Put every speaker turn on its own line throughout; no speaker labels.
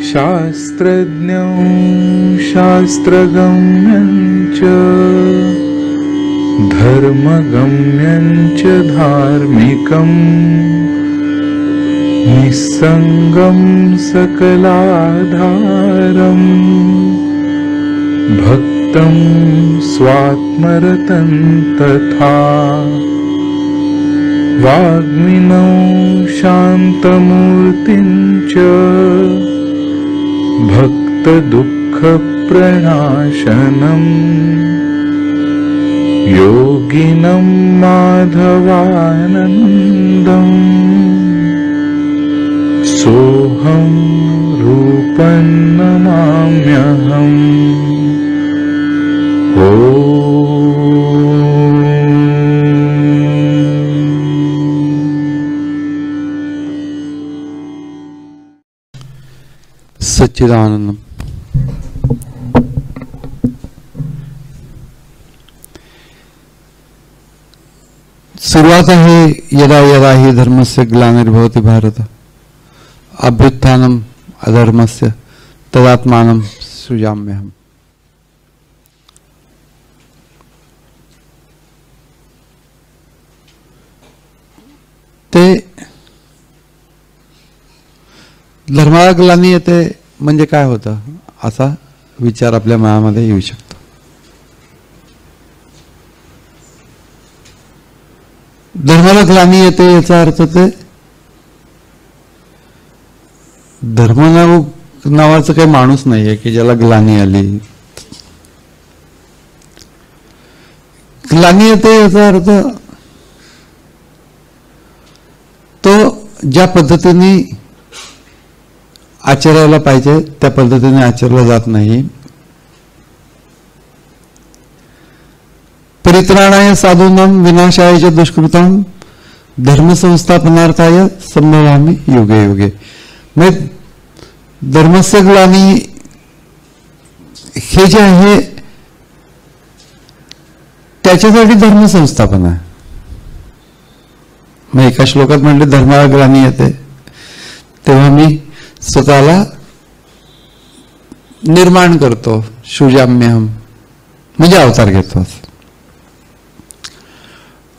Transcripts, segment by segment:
शास्त्रज्ञं शास्त्रगम्यं च धर्मगम्यं च धार्मिकं निस्संगं सकलाधारं भक्तं स्वात्मरतं तथा वाग्मिनौ शान्तमूर्तिं च भक्तदुःखप्रणाशनम् योगिनं माधवानन्दम् सोऽहं रूपं नमाम्यहम्।
सच्चिदानंदम। सुरुवात आहे यदा यदा हि धर्मस्य ग्लानिर्भवति भारत अभ्युत्थानम अधर्मस्य तदात्मानं सृजाम्यहम्। ते धर्माला ग्लानी येते म्हणजे काय होतं असा विचार आपल्या मनामध्ये येऊ शकतो। धर्माला ग्लानी येते याचा अर्थ ते धर्म नावाचं काही माणूस नाहीये की ज्याला ग्लानी आली। ग्लानी येते याचा अर्थ तो ज्या पद्धतीने आचरायला पाहिजे त्या पद्धतीने आचरला जात नाही। परित्राणाय साधूनां विनाशाय च दुष्कृतां धर्मसंस्थापनार्थाय संभवामि युगे युगे। म्हणजे धर्मस्य ग्लानी हे जे आहे त्याच्यासाठी धर्मसंस्थापन आहे। मग एका श्लोकात म्हणले धर्माला ग्लानी येते तेव्हा मी स्वतःला निर्माण करतो, सृजाम्यहम् म्हणजे अवतार घेतो।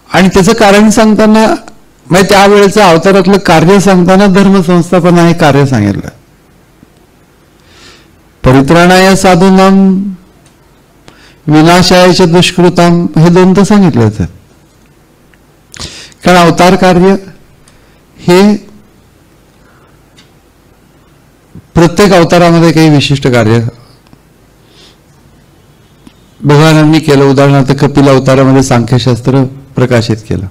आणि त्याचं कारण सांगताना म्हणजे त्यावेळेचं अवतारातलं कार्य सांगताना धर्मसंस्थापन हे कार्य सांगितलं। परित्राणाय साधूनां विनाशाय च दुष्कृतां हे दोन तर सांगितलेच आहेत। कारण अवतार कार्य हे प्रत्येक अवतारामध्ये काही विशिष्ट कार्य भगवानांनी केलं। उदाहरणार्थ कपिल अवतारामध्ये सांख्यशास्त्र प्रकाशित केलं।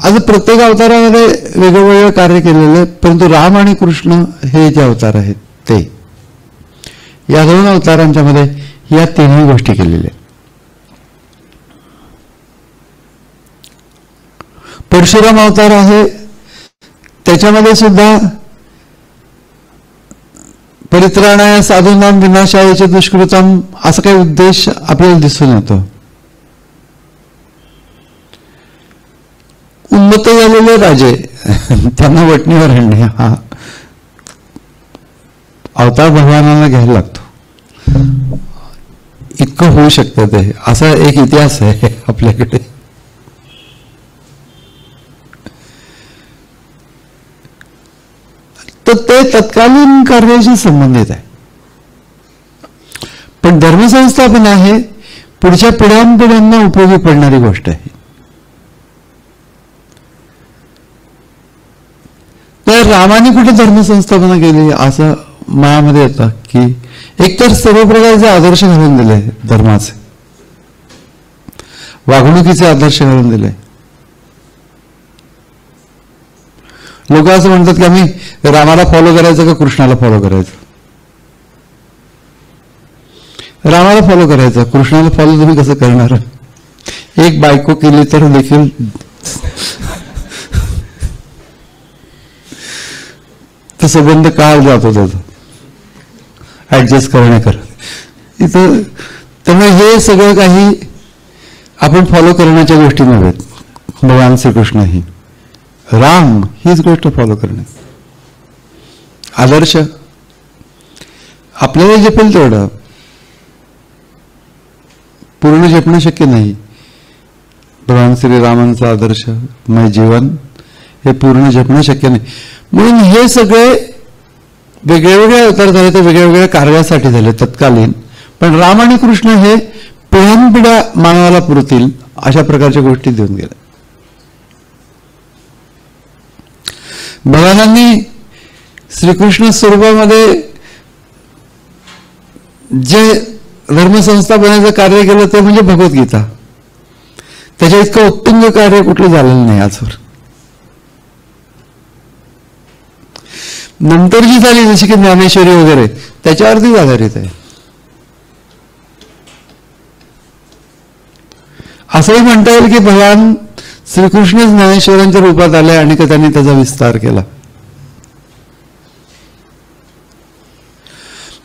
आज प्रत्येक अवतारामध्ये वेगवेगळे कार्य केलेले, परंतु राम आणि कृष्ण हे जे अवतार आहेत ते या दोन अवतारांच्या मध्ये या तिन्ही गोष्टी केलेल्या। परशुराम अवतार आहे त्याच्यामध्ये सुद्धा परित्राणाय साधूनां विनाशाय च दुष्कृतां असा काही उद्देश आपल्याला दिसून येतो। उन्मत्त झालेले राजे त्यांना वटणीवर आणणे हा अवतार भगवानांना घ्यायला लागतो। इतकं होऊ शकतं ते असा एक इतिहास आहे आपल्याकडे। तर ते तत्कालीन कार्याशी संबंधित आहे। पण धर्मसंस्थापन आहे पुढच्या पिढ्यानपिढ्यांना उपयोगी पडणारी गोष्ट आहे। तर रामाने कुठे धर्मसंस्थापना केली असं मनामध्ये येतं की एकतर सर्व प्रकारचे आदर्श घालून दिले, धर्माचे वागणुकीचे आदर्श घालून दिले। लोक असं म्हणतात की आम्ही रामाला फॉलो करायचं का कृष्णाला फॉलो करायचं? रामाला फॉलो करायचं, कृष्णाला फॉलो तुम्ही कसं करणार? एक बायको केली तर देखील तो संबंध काळ जातो त्याचा ऍडजस्ट करण्याकर इथं। त्यामुळे हे सगळं काही आपण फॉलो करण्याच्या गोष्टी नव्हेत. भगवान श्रीकृष्ण ही राम हीच गोष्ट फॉलो करणे. आदर्श आपल्याला जपेल तेवढं, पूर्ण जपणं शक्य नाही. भगवान श्रीरामांचा आदर्श मय जीवन हे पूर्ण जपणं शक्य नाही. म्हणून हे सगळे वेगळे वेगळे अवतार झाले, ते वेगळ्या वेगळ्या कार्यासाठी झाले तत्कालीन. पण राम आणि कृष्ण हे पिढ्यानपिढ्या मानवाला पुरतील अशा प्रकारच्या गोष्टी देऊन गेल्या. भगवानांनी श्रीकृष्ण स्वरूपामध्ये जे धर्मसंस्था बनायचं कार्य केलं ते म्हणजे भगवद्गीता. त्याच्या इतकं उत्तुंग कार्य कुठलं झालेलं नाही आजवर. नंतर जी झाली जशी की ज्ञानेश्वरी वगैरे त्याच्यावरतीच आधारित आहे. असंही म्हणता येईल की भगवान श्रीकृष्ण ज्ञानेश्वरांच्या रूपात आले आणि त्यांनी त्याचा विस्तार केला.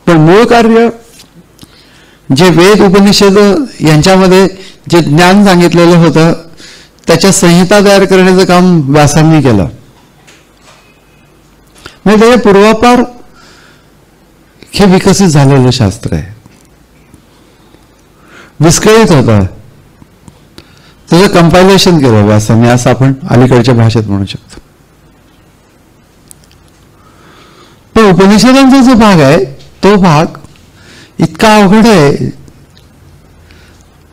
पण मूळ कार्य जे वेद उपनिषद यांच्यामध्ये जे ज्ञान सांगितलेलं होतं त्याच्या संहिता तयार करण्याचं काम व्यासांनी केलं. म्हणजे त्याचे पूर्वापार हे विकसित झालेलं शास्त्र आहे. विस्कळीत होतं, त्याचं कंपायलेशन केलं व्यासांनी, असं आपण अलीकडच्या भाषेत म्हणू शकतो. पण उपनिषदांचा जो भाग आहे तो भाग इतका अवघड आहे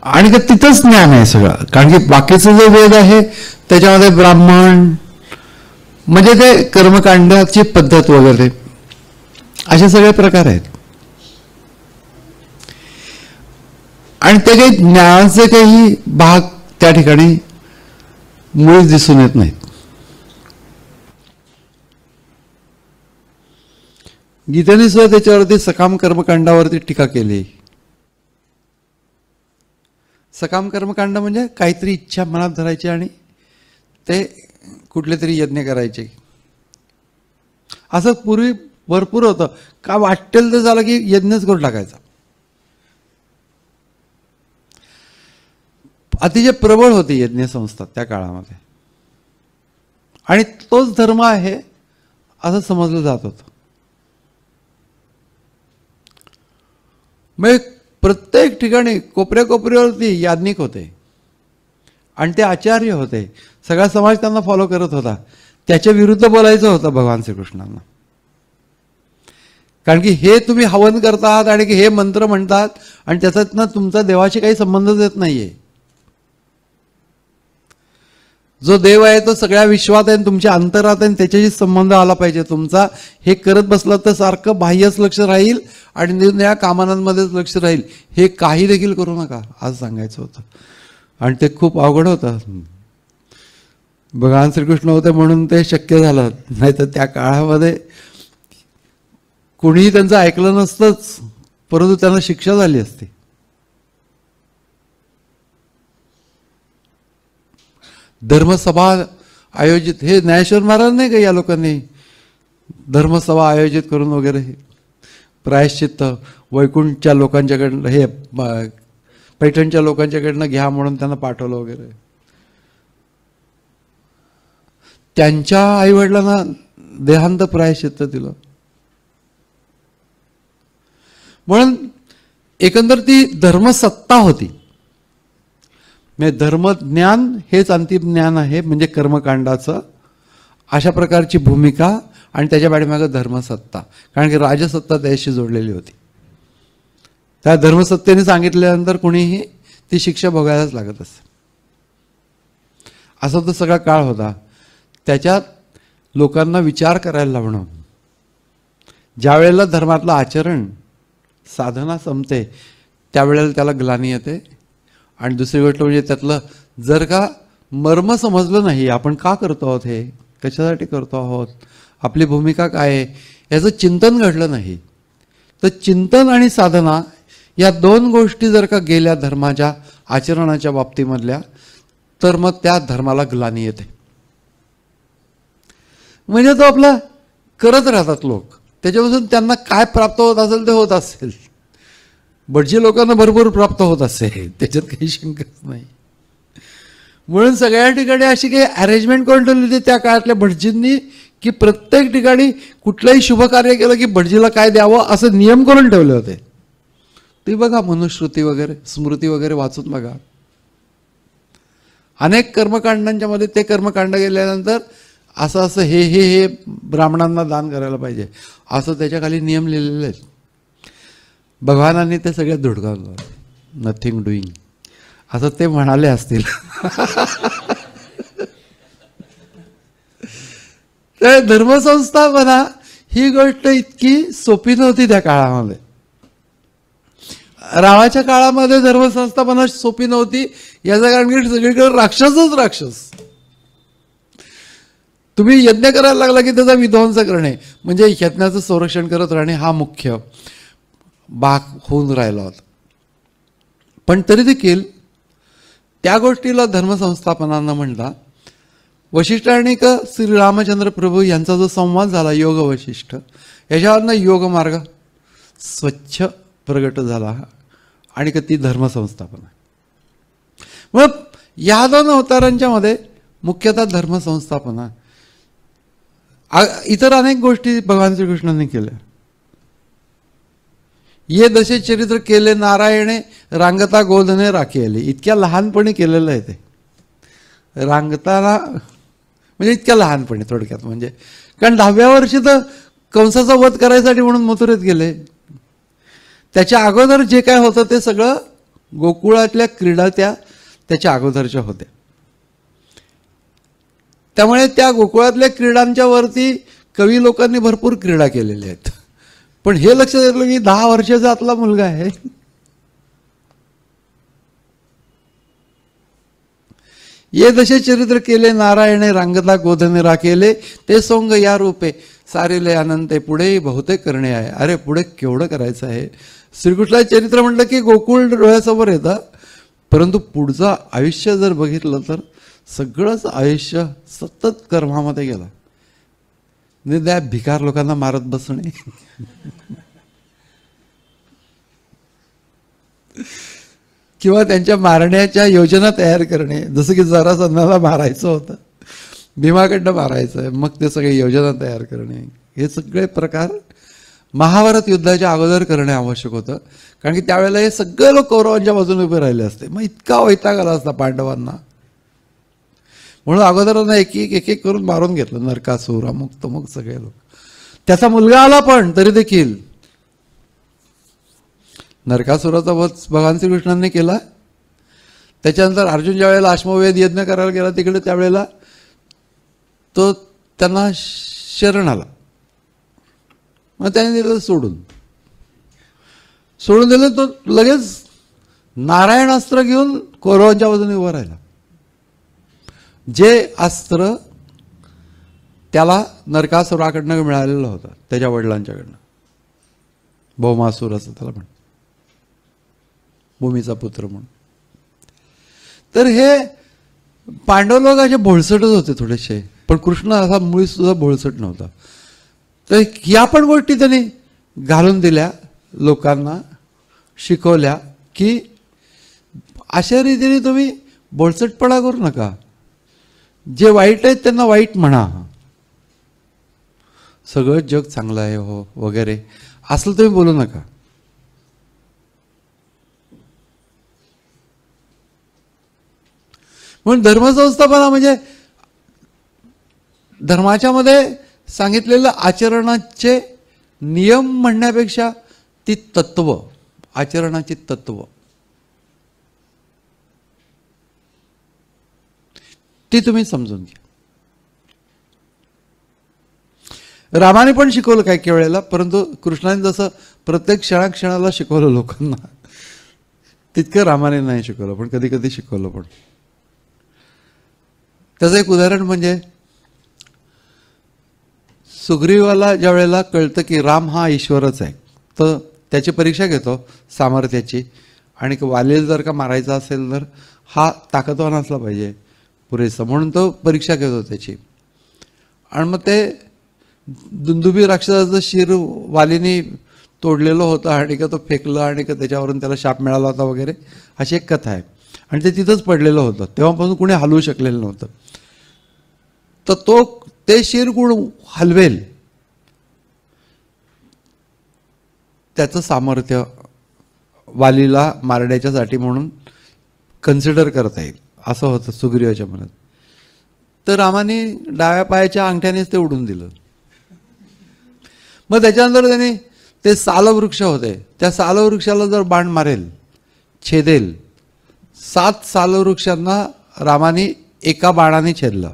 आणि तिथंच ज्ञान आहे सगळं. कारण की बाकीचं जो वेद आहे त्याच्यामध्ये ब्राह्मण म्हणजे ते कर्मकांडाची पद्धत वगैरे असे सगळे प्रकार आहेत. आणि ते काही ज्ञानाचे काही भाग त्या ठिकाणी मुळीच दिसून येत नाहीत. गीतेने सुद्धा त्याच्यावरती सकाम कर्मकांडावरती टीका केली. सकाम कर्मकांड म्हणजे काहीतरी इच्छा मनात धरायची आणि ते कुठले तरी यज्ञ करायचे. असं पूर्वी भरपूर होतं. का वाटेल तर झालं की यज्ञच करून टाकायचा. अतिशय प्रबळ होती यज्ञ संस्था त्या काळामध्ये आणि तोच धर्म आहे असं समजलं जात होतं. मग प्रत्येक ठिकाणी कोपऱ्या कोपऱ्यावरती याज्ञिक होते आणि ते आचार्य होते. सगळा समाज त्यांना फॉलो करत होता. त्याच्या विरुद्ध बोलायचं होतं भगवान श्रीकृष्णांना. कारण की हे तुम्ही हवन करतात आणि हे मंत्र म्हणतात आणि त्याच्यातनं तुमचा देवाशी काही संबंधच येत नाहीये. जो देव आहे तो सगळ्या विश्वात आहे, तुमच्या अंतरात आहे, त्याच्याशी संबंध आला पाहिजे तुमचा. हे करत बसला तर सारखं बाह्यच लक्ष राहील आणि निरनिराळ्या कामनांमध्येच लक्ष राहील. हे काही देखील करू नका असं सांगायचं होतं. आणि ते खूप अवघड होतं. भगवान श्रीकृष्ण होते म्हणून ते शक्य झालं, नाही तर त्या काळामध्ये कुणीही त्यांचं ऐकलं नसतंच, परंतु त्यांना शिक्षा झाली असती. धर्मसभा आयोजित, हे ज्ञानेश्वर महाराज नाही का या लोकांनी धर्मसभा आयोजित करून वगैरे प्रायश्चित्त वैकुंठच्या लोकांच्याकडनं, हे पैठणच्या लोकांच्याकडनं घ्या म्हणून त्यांना पाठवलं वगैरे. त्यांच्या आईवडिलांना देहांत प्रायश्चित्त दिलं. म्हणून एकंदर ती धर्मसत्ता होती. म्हणजे धर्मज्ञान हेच अंतिम ज्ञान आहे, म्हणजे कर्मकांडाचं अशा प्रकारची भूमिका आणि त्याच्या पाठीमागे धर्मसत्ता. कारण की राजसत्ता त्याशी जोडलेली होती. त्या धर्मसत्तेने सांगितल्यानंतर कुणीही ती शिक्षा भोगायलाच लागत असते. असा तो सगळा काळ होता. त्याच्यात लोकांना विचार करायला लावणं. ज्या वेळेला धर्मातलं आचरण साधना संपते त्यावेळेला त्याला ग्लानी येते. आणि दुसरी गोष्ट म्हणजे त्यातलं जर का मर्म समजलं नाही, आपण का करतो आहोत, हे कशासाठी करतो आहोत, आपली भूमिका काय आहे, याचं चिंतन घडलं नाही, तर चिंतन आणि साधना या दोन गोष्टी जर का गेल्या धर्माच्या आचरणाच्या बाबतीमधल्या, तर मग त्या धर्माला ग्लानी येते. म्हणजे तो आपला करत राहतात लोक, त्याच्यापासून त्यांना काय प्राप्त होत असेल ते होत असेल. भटजी लोकांना भरपूर प्राप्त होत असेल, त्याच्यात काही शंकाच नाही. म्हणून सगळ्या ठिकाणी अशी काही अरेंजमेंट करून ठेवली होती त्या काळातल्या भटजींनी की प्रत्येक ठिकाणी कुठलंही शुभ कार्य केलं की भटजीला काय द्यावं असं नियम करून ठेवले होते. ते बघा मनुस्मृती वगैरे स्मृती वगैरे वाचून बघा. अनेक कर्मकांडांच्या मध्ये ते कर्मकांड गेल्यानंतर असं असं हे ब्राह्मणांना दान करायला पाहिजे असं त्याच्या खाली नियम लिहिलेले आहेत. भगवानांनी ते सगळ्यात धुडकावलं. नथिंग डुईंग असं ते म्हणाले असतील. तर धर्मसंस्थापना ही गोष्ट इतकी सोपी नव्हती त्या काळामध्ये. रामाच्या काळामध्ये धर्मसंस्थापना सोपी नव्हती याचं कारण की सगळीकडे राक्षसच राक्षस. तुम्ही यज्ञ करायला लागला की त्याचा विध्वंस करणे म्हणजे यज्ञाचं संरक्षण करत राहणे हा मुख्य भाग होऊन राहिला होता. पण तरी देखील त्या गोष्टीला धर्मसंस्थापना न म्हणता वशिष्ठ आणि श्री रामचंद्र प्रभू यांचा जो संवाद झाला योग वशिष्ठ याच्यावरनं योग मार्ग स्वच्छ प्रगट झाला आणि ती धर्मसंस्थापना. मग या दोन अवतारांच्या मध्ये मुख्यतः धर्मसंस्थापना. इतर अनेक गोष्टी भगवान श्रीकृष्णांनी केल्या. ये दशे चरित्र केले नारायणे रांगता गोधने राखी आली. इतक्या लहानपणी केलेलं आहे ते. रांगताना म्हणजे इतक्या लहानपणी थोडक्यात म्हणजे कारण 10व्या वर्षी तर कंसाचा वध करायसाठी म्हणून मथुरेत गेले. त्याच्या अगोदर जे काय होतं ते सगळं गोकुळातल्या क्रीडा त्याच्या अगोदरच्या होत्या. त्यामुळे त्या गोकुळातल्या क्रीडांच्या वरती कवी लोकांनी भरपूर क्रीडा केलेल्या आहेत. पण हे लक्षात येतं की 10 वर्षाचा आतला मुलगा आहे. ये दशे चरित्र केले नारायणे रांगता गोधने राखेले ते सोंग या रूपे सारेले अनंते पुढे बहुतेक करणे आहे. अरे पुढे केवढं करायचं आहे. श्रीकृष्णाचे चरित्र म्हटलं की गोकुळ डोळ्यासमोर येतं परंतु पुढचं आयुष्य जर बघितलं तर सगळंच आयुष्य सतत कर्मामध्ये गेलं. त्या भिकार लोकांना मारत बसणे किंवा त्यांच्या मारण्याच्या योजना तयार करणे. जसं की जरासंधाला मारायचं होतं भीमाकडनं मारायचं आहे मग ते सगळे योजना तयार करणे हे सगळे प्रकार महाभारत युद्धाच्या अगोदर करणे आवश्यक होतं. कारण की त्यावेळेला हे सगळे लोक कौरवांच्या बाजूने उभे राहिले असते. मग इतका वैताग आला असता पांडवांना. म्हणून अगोदरांना एक एक करून मारून घेतलं. नरकासूर अमुक तमुक सगळे लोक. त्याचा मुलगा आला पण तरी देखील नरकासुराचा वध भगवान श्रीकृष्णांनी केला. त्याच्यानंतर अर्जुन ज्या वेळेला अश्वमेध यज्ञ करायला गेला तिकडे त्यावेळेला तो त्यांना शरण आला. मग त्याने दिलं सोडून दिलं. तो लगेच नारायण अस्त्र घेऊन कौरवांच्या बाजूने उभा राहिला. जे अस्त्र त्याला नरकासुराकडनं मिळालेलं होतं त्याच्या वडिलांच्याकडनं. भौमासूर असं त्याला म्हणतात भूमीचा पुत्र म्हणून. तर हे पांडव लोक असे भोळसटच होते थोडेसे पण कृष्ण असा मुळी सुद्धा भोळसट नव्हता. तर ह्या पण गोष्टी त्यांनी घालून दिल्या लोकांना शिकवल्या की अशा रीतीने तुम्ही भोळसटपणा करू नका. जे वाईट आहेत त्यांना वाईट म्हणा. सगळं जग चांगलं आहे हो वगैरे असलं तुम्ही बोलू नका. म्हणून धर्मसंस्थापना म्हणजे धर्माच्या मध्ये सांगितलेलं आचरणाचे नियम म्हणण्यापेक्षा ती तत्व आचरणाची तत्व ती तुम्ही समजून घ्या. रामाने पण शिकवलं काही वेळेला परंतु कृष्णाने जसं प्रत्येक क्षणाक्षणाला शिकवलं लोकांना तितकं रामाने नाही शिकवलं पण कधी कधी शिकवलं. पण त्याचं एक उदाहरण म्हणजे सुग्रीवाला ज्या वेळेला कळतं की राम हा ईश्वरच आहे तर त्याची परीक्षा घेतो सामर्थ्याची. आणि वालीला जर का मारायचा असेल तर हा ताकदवान असला पाहिजे पुरेसा म्हणून तो परीक्षा घेतो त्याची. आणि मग ते दुंदुभी राक्षसाचं शिर वालीने तोडलेलं होतं आणि का तो फेकलं आणि का त्याच्यावरून त्याला शाप मिळाला होता वगैरे अशी एक कथा आहे. आणि ते तिथंच पडलेलं होतं. तेव्हापासून कुणी हलवू शकलेलं नव्हतं. तर ते शिर कोण हलवेल त्याचं सामर्थ्य वालीला मारण्याच्यासाठी म्हणून कन्सिडर करता येईल असं होतं सुग्रीवाच्या मनात. तर रामाने डाव्या पायाच्या अंगठ्यानेच ते उडून दिलं. मग त्याच्यानंतर त्याने ते सालवृक्ष होते, त्या सालवृक्षाला जर बाण मारेल, छेदेल, 7 सालवृक्षांना रामाने एका बाणाने छेदलं.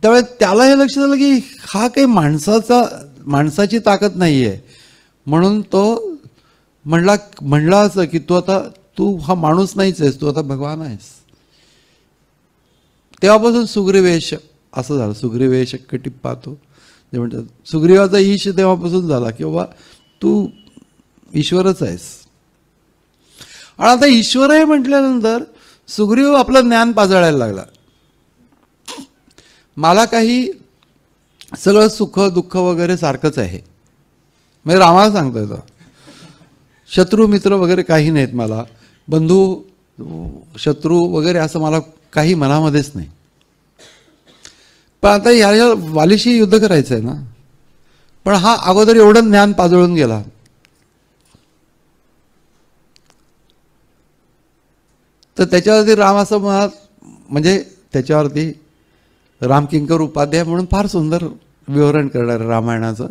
त्यावेळेस त्याला हे लक्षात आलं की हा काही माणसाची ताकद नाहीये. म्हणून तो म्हणला असं की तू हा माणूस नाहीच आहेस, तू आता भगवान आहेस. तेव्हापासून सुग्रीवेश असं झालं. सुग्रीवेश कटी पाहतो ते म्हणतात सुग्रीवाचा ईश तेव्हापासून झाला की बाबा तू ईश्वरच आहेस. आणि आता ईश्वर आहे म्हटल्यानंतर सुग्रीव आपलं ज्ञान पाजळायला लागला. मला काही सगळं सुख दुःख वगैरे सारखंच आहे. म्हणजे रामाला सांगतोय तो, शत्रू मित्र वगैरे काही नाहीत मला, बंधू शत्रू वगैरे असं मला काही मनामध्येच नाही. पण आता ह्या वालीशी युद्ध करायचं आहे ना. पण हा अगोदर एवढं ज्ञान पाजळून गेला. तर त्याच्यावरती राम असं म्हणत, म्हणजे त्याच्यावरती रामकिंकर उपाध्याय म्हणून फार सुंदर विवरण करणार रामायणाचं.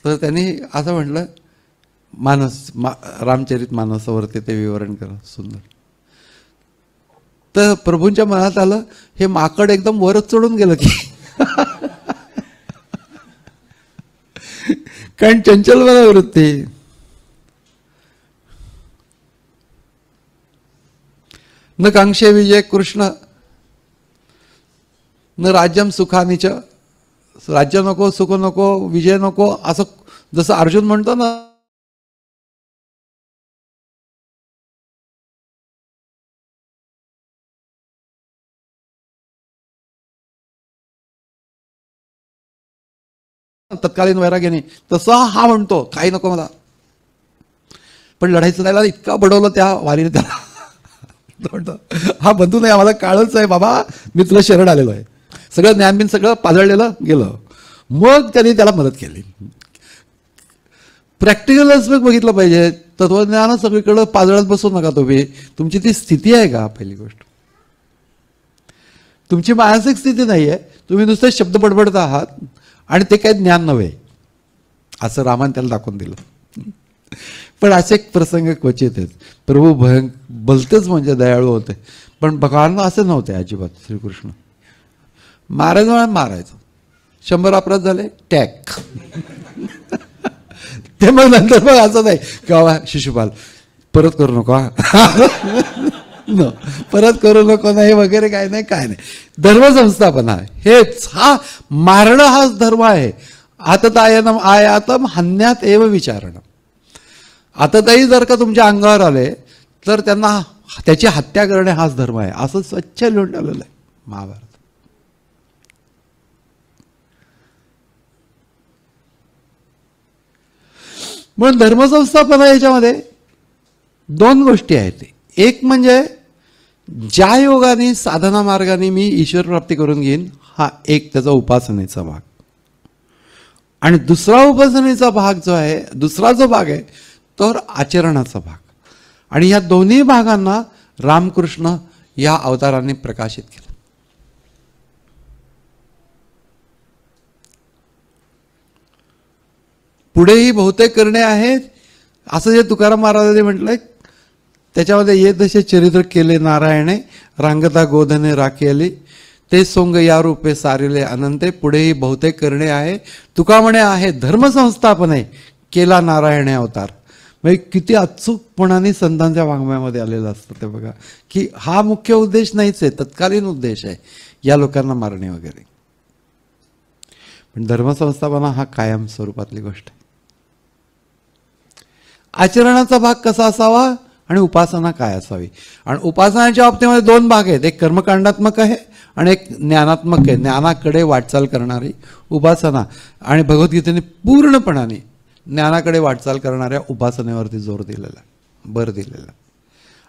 तर त्यांनी असं म्हटलं रामचरित मानसावरती ते विवरण करा सुंदर. तर प्रभूंच्या मनात आलं हे माकड एकदम वरच चढून गेलं की कारण चंचल बना वृत्ती. न कांक्षे विजय कृष्ण न राज्यम सुखानीच, राज्य नको, सुख नको, विजय नको, असं जसं अर्जुन म्हणतो ना, तत्कालीन वैराग्याने, तसं हा म्हणतो काही नको मला. पण लढायचं त्याला इतका बडवलं त्या वारीने त्याला म्हणतो हा बंधू नाही, आम्हाला काळच आहे बाबा, मी तुला शरण आलेलो आहे, सगळं ज्ञानबिन सगळं पाजळलेलं गेलं. मग त्यांनी त्याला मदत केली. प्रॅक्टिकल एस्पेक्ट बघितलं पाहिजे. तत्वज्ञान सगळीकडं पाजळत बसू नका तुम्ही. तुमची ती स्थिती आहे का, पहिली गोष्ट. तुमची मानसिक स्थिती नाही आहे, तुम्ही नुसते शब्द बडबडत आहात आणि ते काही ज्ञान नव्हे, असं रामाने त्याला दाखवून दिलं. पण असे एक प्रसंग क्वचित आहेत. प्रभू भलतेच म्हणजे दयाळू होते, पण भगवान असे नव्हते अजिबात. श्रीकृष्ण मारायचं 100 अपराध झाले टॅग ते मग नंतर मग असं नाही का शिशुपाल परत करू नको परत करू नको नाही वगैरे काय नाही काय नाही. धर्मसंस्थापना हेच, हा मारणं हाच धर्म आहे. आततायनम आयातम हन्यात एव विचारणं. आतताई जर का तुमच्या अंगावर आले तर त्यांना त्याची हत्या करणे हाच धर्म आहे, असं स्वच्छ लिहून ठेवलेलं आहे महाभारत. म्हणून धर्मसंस्थापना याच्यामध्ये 2 गोष्टी आहेत. एक म्हणजे ज्या योगाने साधना मार्गाने मी ईश्वर प्राप्ती करून घेईन, हा एक त्याचा उपासनेचा भाग. आणि दुसरा उपासनेचा भाग जो आहे, दुसरा जो भाग आहे तो आचरणाचा भाग. आणि या दोन्ही भागांना रामकृष्ण या अवताराने प्रकाशित केलं. पुढेही बहुतेक करणे आहेत असं जे तुकाराम महाराजांनी म्हटलंय, त्याच्यामध्ये ये तसे चरित्र केले नारायणे, रांगता गोधने राखेली, ते सोंग या रूपे सारिले अनंते. पुढेही बहुतेक करणे आहे. तुका म्हणे आहे धर्मसंस्थापने, केला नारायणे अवतार. म्हणजे किती अचूकपणाने संतांच्या वाङ्मयामध्ये आलेलं असतं ते बघा, की हा मुख्य उद्देश नाहीच आहे, तत्कालीन उद्देश आहे या लोकांना मारणे वगैरे. पण धर्मसंस्थापना हा कायम स्वरूपातली गोष्ट आहे. आचरणाचा भाग कसा असावा आणि उपासना काय असावी. आणि उपासनाच्या बाबतीमध्ये 2 भाग आहेत. एक कर्मकांडात्मक आहे आणि एक ज्ञानात्मक आहे. ज्ञानाकडे वाटचाल करणारी उपासना, आणि भगवद्गीतेने पूर्णपणाने ज्ञानाकडे वाटचाल करणाऱ्या उपासनेवरती जोर दिलेला, भर दिलेला.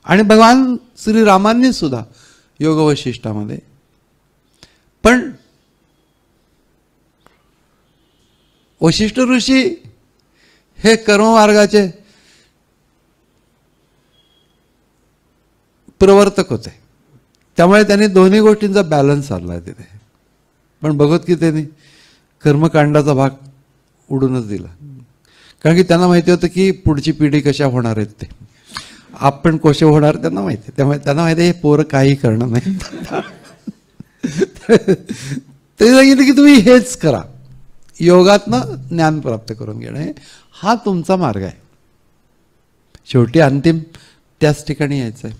आणि भगवान श्रीरामांनी सुद्धा योग वशिष्ठामध्ये. पण वशिष्ठ ऋषी हे कर्ममार्गाचे प्रवर्तक होते, त्यामुळे त्यांनी दोन्ही गोष्टींचा बॅलन्स साधला तिथे. पण भगवद्गीतेने कर्मकांडाचा भाग उडूनच दिला, कारण की त्यांना माहिती होतं की पुढची पिढी कशा होणार आहेत, ते आपण कसे होणार त्यांना माहिती आहे. त्यामुळे त्यांना माहिती आहे हे पोरं काही करणार नाही. ते सांगितलं की तुम्ही हेच करा, योगातनं ज्ञान प्राप्त करून घेणे हा तुमचा मार्ग आहे. शेवटी अंतिम त्याच ठिकाणी यायचं आहे.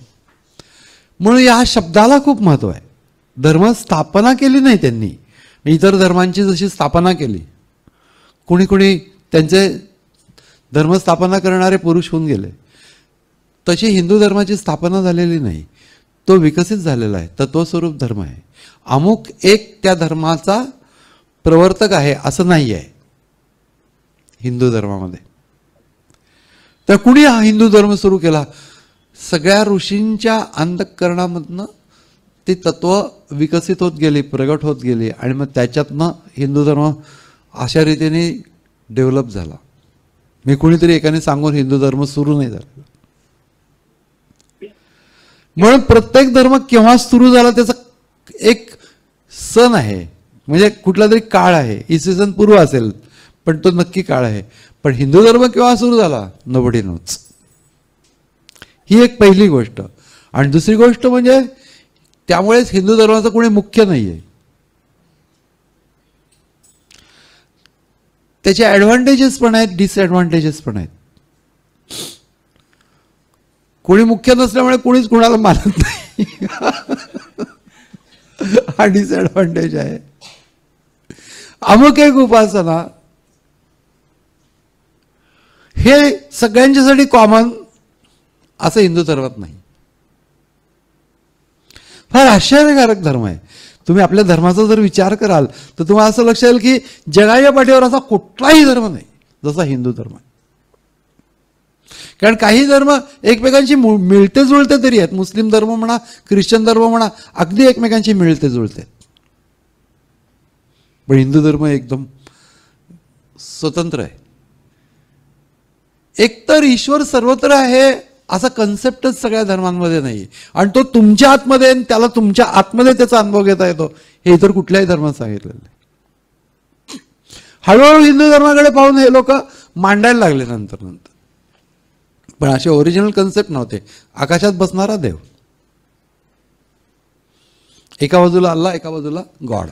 म्हणून या शब्दाला खूप महत्त्व आहे. धर्म स्थापना केली नाही त्यांनी, इतर धर्मांची जशी स्थापना केली, कुणी कुणी त्यांचे धर्मस्थापना करणारे पुरुष होऊन गेले, तशी हिंदू धर्माची स्थापना झालेली नाही. तो विकसित झालेला आहे, तत्वस्वरूप धर्म आहे. अमुक एक त्या धर्माचा प्रवर्तक आहे असं नाही आहे हिंदू धर्मामध्ये. तर कुणी हा हिंदू धर्म सुरू केला? सगळ्या ऋषींच्या अंतःकरणामधनं ती तत्व विकसित होत गेली, प्रगट होत गेली, आणि मग त्याच्यातनं हिंदू धर्म अशा रीतीने डेव्हलप झाला. मी कुणीतरी एकाने सांगून हिंदू धर्म सुरू नाही झाला. म्हणून प्रत्येक धर्म केव्हा सुरू झाला त्याचा एक सण आहे, म्हणजे कुठला तरी काळ आहे. इसवी सन पूर्व असेल, पण तो नक्की काळ आहे. पण हिंदू धर्म केव्हा सुरू झाला? Nobody knows. ही एक पहिली गोष्ट. आणि दुसरी गोष्ट म्हणजे त्यामुळेच हिंदू धर्माचं कोणी मुख्य नाही आहे. त्याचे ॲडव्हान्टेजेस पण आहेत, डिसएडव्हान्टेजेस पण आहेत. कोणी मुख्य नसल्यामुळे कोणीच कोणाला मानत नाही, हा डिसएडव्हान्टेज आहे. अमुक एक उपासना हे सगळ्यांच्यासाठी कॉमन असं हिंदू धर्मात नाही. फार आश्चर्यकारक धर्म आहे. तुम्ही आपल्या धर्माचा जर विचार कराल तर तुम्हाला असं लक्षात येईल की जगाच्या पाठीवर असा कुठलाही धर्म नाही जसा हिंदू धर्म आहे. कारण काही धर्म एकमेकांशी मिळते जुळते तरी आहेत. मुस्लिम धर्म म्हणा, ख्रिश्चन धर्म म्हणा, अगदी एकमेकांशी मिळते जुळते. पण हिंदू धर्म एकदम स्वतंत्र आहे. एकतर ईश्वर सर्वत्र आहे असा कन्सेप्टच सगळ्या धर्मांमध्ये नाही, आणि तो तुमच्या आतमध्ये, त्याला तुमच्या आतमध्ये त्याचा अनुभव घेता येतो, हे इतर कुठल्याही धर्मात सांगितलेलं नाही. हळूहळू हिंदू धर्माकडे पाहून हे लोक मांडायला लागले नंतर नंतर. पण असे ओरिजिनल कन्सेप्ट नव्हते. आकाशात बसणारा देव, एका बाजूला अल्लाह, एका बाजूला गॉड.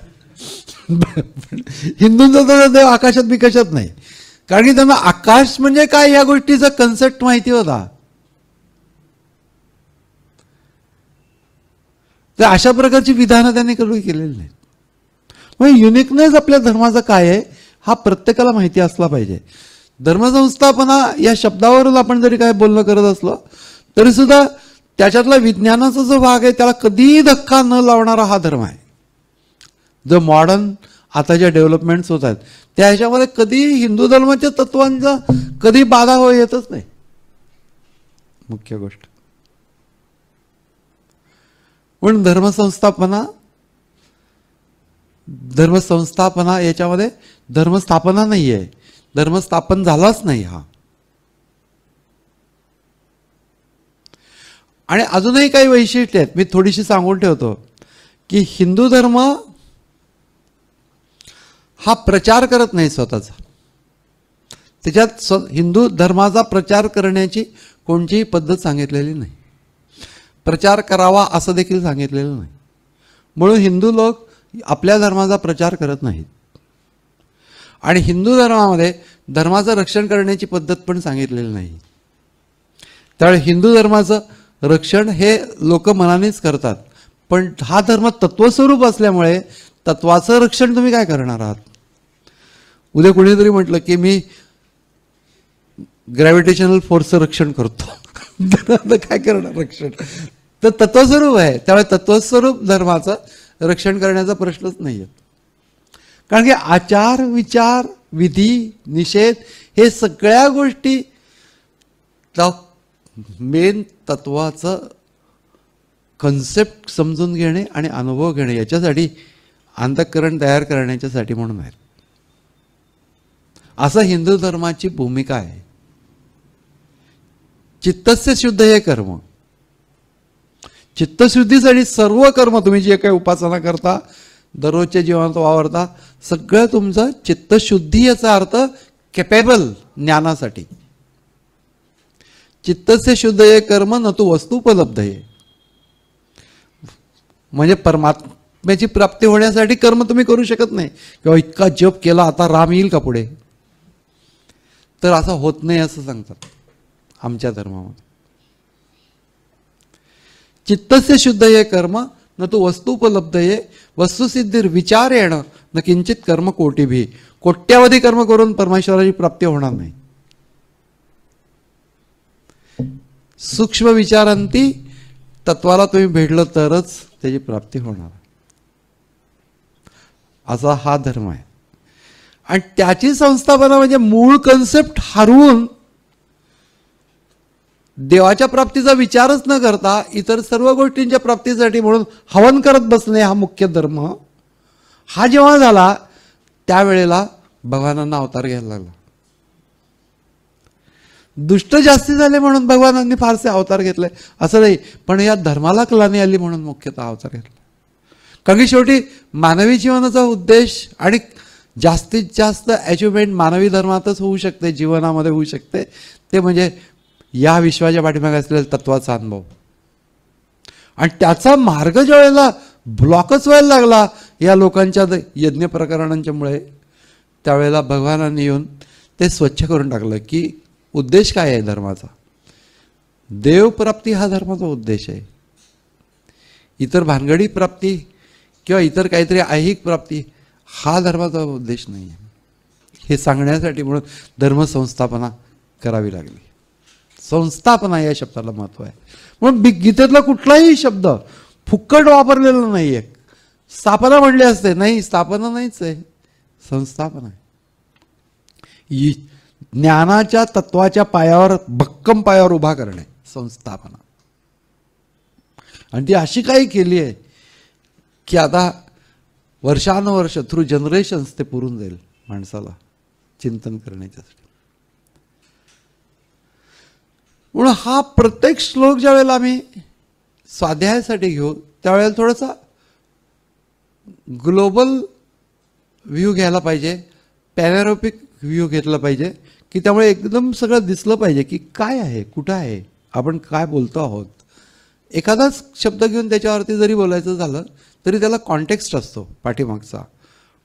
हिंदूंचा तर देव आकाशात बिकाशात नाही, कारण की त्यांना आकाश म्हणजे काय या गोष्टीचा कन्सेप्ट माहिती होता. तर अशा प्रकारची विधानं त्यांनी कधी केलेली नाहीत. मग युनिकनेस आपल्या धर्माचा काय आहे हा प्रत्येकाला माहिती असला पाहिजे. धर्मसंस्थापना या शब्दावरून आपण जरी काय बोलणं करत असलो तरी सुद्धा त्याच्यातला विज्ञानाचा जो भाग आहे त्याला कधीही धक्का न लावणारा हा धर्म आहे. जो मॉडर्न आता ज्या डेव्हलपमेंट्स होत आहेत त्या ह्याच्यामध्ये कधी हिंदू धर्माच्या तत्वांचा कधी बाधा येतच नाही. मुख्य गोष्ट म्हणून धर्मसंस्थापना याच्यामध्ये धर्मस्थापना नाही आहे, धर्मस्थापन झालाच नाही हा. आणि अजूनही काही वैशिष्ट्य आहेत, मी थोडीशी सांगून ठेवतो की हिंदू धर्म हा प्रचार करत नाही स्वतःचा. त्याच्यात हिंदू धर्माचा प्रचार करण्याची कोणतीही पद्धत सांगितलेली नाही. प्रचार करावा असं देखील सांगितलेलं नाही. म्हणून हिंदू लोक आपल्या धर्माचा प्रचार करत नाहीत. आणि हिंदू धर्मामध्ये धर्माचं रक्षण करण्याची पद्धत पण सांगितलेली नाही. त्यामुळे हिंदू धर्माचं रक्षण हे लोक मनानेच करतात. पण हा धर्म तत्वस्वरूप असल्यामुळे तत्वाचं रक्षण तुम्ही काय करणार आहात? उद्या कुणीतरी म्हटलं की मी ग्रॅव्हिटेशनल फोर्सचं रक्षण करतो, काय करणार रक्षण? तर तत्वस्वरूप आहे, त्यामुळे तत्वस्वरूप धर्माचं रक्षण करण्याचा प्रश्नच नाही आहे. कारण की आचार, विचार, विधी, निषेध हे सगळ्या गोष्टी मेन तत्वाचं कन्सेप्ट समजून घेणे आणि अनुभव घेणे याच्यासाठी अंतःकरण तयार करण्याच्यासाठी म्हणून आहेत. असं हिंदू धर्माची भूमिका आहे. चित्तस्य शुद्ध हे कर्म. चित्तशुद्धीसाठी सर्व कर्म तुम्ही जे काही उपासना करता, दररोजच्या जीवनात वावरता, सगळं तुमचं चित्तशुद्धी याचा अर्थ कॅपेबल ज्ञानासाठी. चित्तस्य शुद्ध हे कर्म न तू वस्तू उपलब्ध आहे. म्हणजे परमात्म्याची प्राप्ती होण्यासाठी कर्म तुम्ही करू शकत नाही. किंवा इतका जप केला आता राम येईल का पुढे, तर असं होत नाही असं सांगतात आमच्या धर्मामध्ये. चित्तस्य शुद्ध हे कर्म न तो वस्तू उपलब्ध ये वस्तुसिद्धीर विचारेण न किंचित कर्म कोटी भी. कोट्यावधी कर्म करून परमेश्वराची प्राप्ती होणार नाही. सूक्ष्म विचारांती तत्वाला तुम्ही भेटलं तरच त्याची प्राप्ती होणार, असा हा धर्म आहे. आणि त्याची संस्थापना म्हणजे मूळ कन्सेप्ट हरवून देवाच्या प्राप्तीचा विचारच न करता इतर सर्व गोष्टींच्या प्राप्तीसाठी म्हणून हवन करत बसणे हा मुख्य धर्म. हा जेव्हा झाला त्यावेळेला भगवानांना अवतार घ्यायला लागला. दुष्ट जास्ती झाले म्हणून भगवानांनी फारसे अवतार घेतले असं नाही, पण या धर्माला कलानी आली म्हणून मुख्यतः अवतार घेतला. कारण की शेवटी मानवी जीवनाचा उद्देश आणि जास्तीत जास्त अचिव्हमेंट मानवी धर्मातच होऊ शकते, जीवनामध्ये होऊ शकते, ते म्हणजे या विश्वाच्या पाठीमागे असलेल्या तत्वाचा अनुभव. आणि त्याचा मार्ग ज्या वेळेला ब्लॉकच व्हायला लागला या लोकांच्या यज्ञ प्रकरणांच्यामुळे, त्यावेळेला भगवानांनी येऊन ते स्वच्छ करून टाकलं की उद्देश काय आहे धर्माचा. देवप्राप्ती हा धर्माचा उद्देश आहे. इतर भानगडी प्राप्ती किंवा इतर काहीतरी ऐहिक प्राप्ती हा धर्माचा उद्देश नाही आहे. हे सांगण्यासाठी म्हणून धर्मसंस्थापना करावी लागली. संस्थापना या शब्दाला महत्त्व आहे. म्हणून गीतेतला कुठलाही शब्द फुक्कट वापरलेला नाही आहे. स्थापना म्हणले असते, नाही, स्थापना नाहीच आहे, संस्थापना आहे. ज्ञानाच्या तत्वाच्या पायावर, भक्कम पायावर उभा करणे संस्थापना. आणि ती अशी काही केली आहे की आता वर्षानुवर्ष थ्रू जनरेशन्स ते पुरून जाईल माणसाला चिंतन करण्याच्यासाठी. म्हणून हा प्रत्येक श्लोक ज्या वेळेला आम्ही स्वाध्यायासाठी घेऊ त्यावेळेला थोडासा ग्लोबल व्ह्यू घ्यायला पाहिजे, पॅनोरॅमिक व्ह्यू घेतला पाहिजे, की त्यामुळे एकदम सगळं दिसलं पाहिजे की काय आहे, कुठं आहे, आपण काय बोलतो आहोत. एखादाच शब्द घेऊन त्याच्यावरती जरी बोलायचं झालं तरी त्याला कॉन्टेक्स्ट असतो पाठीमागचा,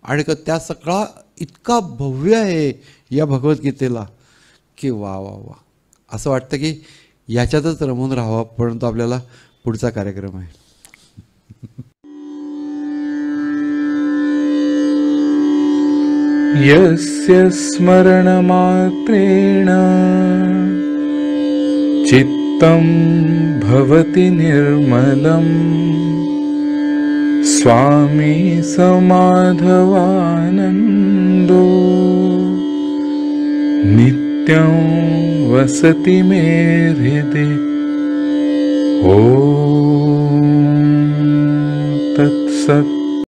आणि त्या सगळा इतका भव्य आहे या भगवद्गीतेला की वा वा वा, असं वाटतं की याच्यातच रमून राहावं. परंतु आपल्याला पुढचा कार्यक्रम आहे.
यस्य स्मरणमात्रेण चित्तं भवति निर्मलं स्वामी समाधवानन्दो नित्यं वसति मे हृदि. ॐ तत्सत्.